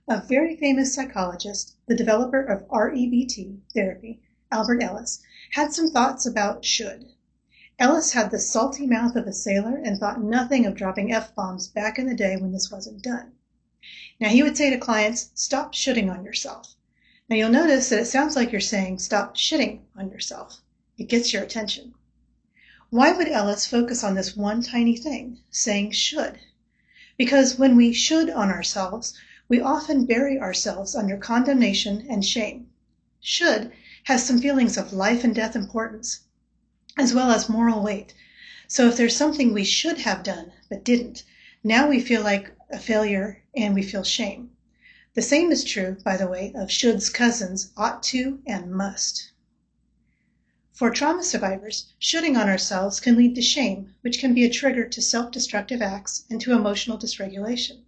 A very famous psychologist, the developer of REBT therapy, Albert Ellis, had some thoughts about should. Ellis had the salty mouth of a sailor and thought nothing of dropping F-bombs back in the day when this wasn't done. Now he would say to clients, stop shoulding on yourself. Now you'll notice that it sounds like you're saying stop shitting on yourself. It gets your attention. Why would Ellis focus on this one tiny thing, saying should? Because when we should on ourselves, we often bury ourselves under condemnation and shame. Should has some feelings of life and death importance, as well as moral weight. So if there's something we should have done but didn't, now we feel like a failure and we feel shame. The same is true, by the way, of should's cousins, ought to and must. For trauma survivors, shoulding on ourselves can lead to shame, which can be a trigger to self-destructive acts and to emotional dysregulation.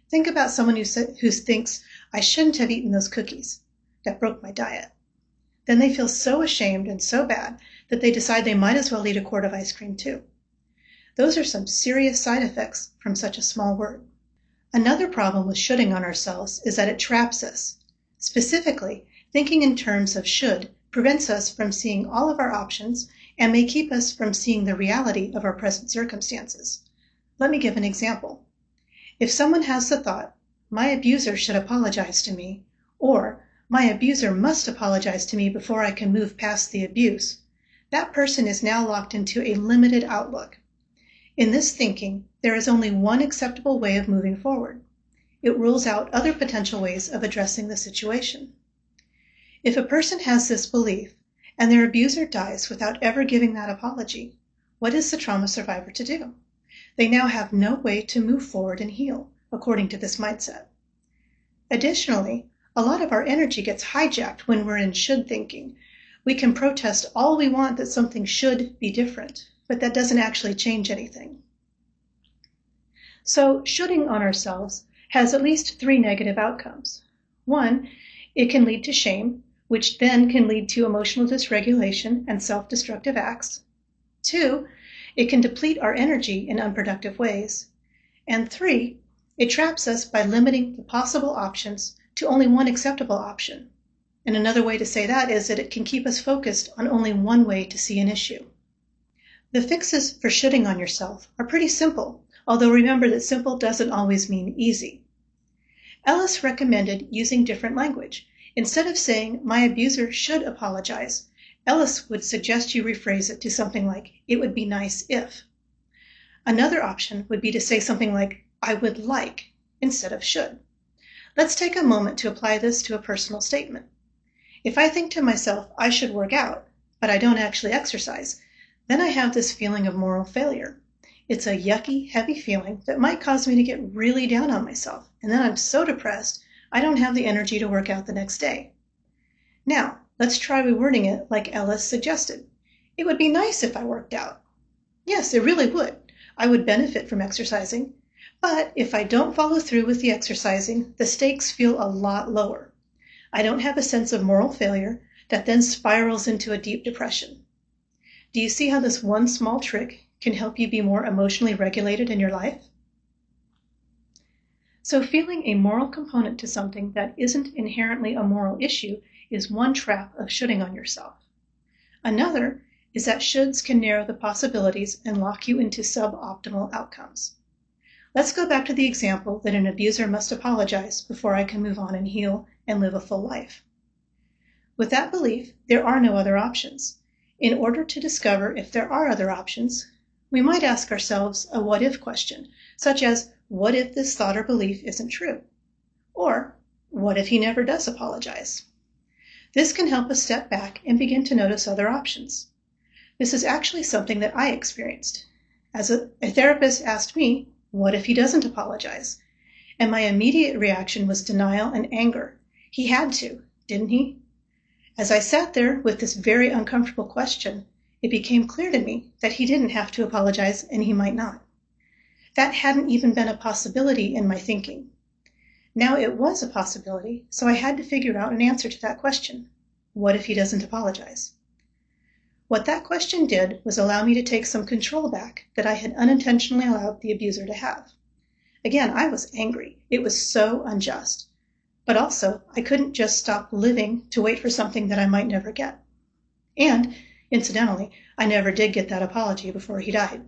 Think about someone who thinks, I shouldn't have eaten those cookies. That broke my diet. Then they feel so ashamed and so bad that they decide they might as well eat a quart of ice cream too. Those are some serious side effects from such a small word. Another problem with shoulding on ourselves is that it traps us. Specifically, thinking in terms of should prevents us from seeing all of our options and may keep us from seeing the reality of our present circumstances. Let me give an example. If someone has the thought, my abuser should apologize to me, or my abuser must apologize to me before I can move past the abuse, that person is now locked into a limited outlook. In this thinking, there is only one acceptable way of moving forward. It rules out other potential ways of addressing the situation. If a person has this belief, and their abuser dies without ever giving that apology, what is the trauma survivor to do? They now have no way to move forward and heal, according to this mindset. Additionally, a lot of our energy gets hijacked when we're in should thinking. We can protest all we want that something should be different, but that doesn't actually change anything. So, shoulding on ourselves has at least 3 negative outcomes. 1, it can lead to shame, which then can lead to emotional dysregulation and self-destructive acts. 2, it can deplete our energy in unproductive ways. And 3, it traps us by limiting the possible options to only one acceptable option. And another way to say that is that it can keep us focused on only one way to see an issue. The fixes for shoulding on yourself are pretty simple, although remember that simple doesn't always mean easy. Ellis recommended using different language. Instead of saying, my abuser should apologize, Ellis would suggest you rephrase it to something like, it would be nice if. Another option would be to say something like, I would like, instead of should. Let's take a moment to apply this to a personal statement. If I think to myself, I should work out, but I don't actually exercise, then I have this feeling of moral failure. It's a yucky, heavy feeling that might cause me to get really down on myself, and then I'm so depressed, I don't have the energy to work out the next day. Now, let's try rewording it like Ellis suggested. It would be nice if I worked out. Yes, it really would. I would benefit from exercising. But if I don't follow through with the exercising, the stakes feel a lot lower. I don't have a sense of moral failure that then spirals into a deep depression. Do you see how this one small trick can help you be more emotionally regulated in your life? So feeling a moral component to something that isn't inherently a moral issue is one trap of shoulding on yourself. Another is that shoulds can narrow the possibilities and lock you into suboptimal outcomes. Let's go back to the example that an abuser must apologize before I can move on and heal and live a full life. With that belief, there are no other options. In order to discover if there are other options, we might ask ourselves a what-if question, such as, what if this thought or belief isn't true? Or, what if he never does apologize? This can help us step back and begin to notice other options. This is actually something that I experienced. As a therapist asked me, what if he doesn't apologize? And my immediate reaction was denial and anger. He had to, didn't he? As I sat there with this very uncomfortable question, it became clear to me that he didn't have to apologize and he might not. That hadn't even been a possibility in my thinking. Now it was a possibility, so I had to figure out an answer to that question. What if he doesn't apologize? What that question did was allow me to take some control back that I had unintentionally allowed the abuser to have. Again, I was angry. It was so unjust. But also, I couldn't just stop living to wait for something that I might never get. And, incidentally, I never did get that apology before he died.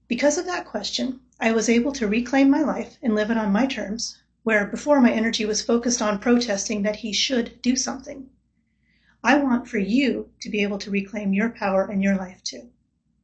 Because of that question, I was able to reclaim my life and live it on my terms, where before my energy was focused on protesting that he should do something. I want for you to be able to reclaim your power in your life too.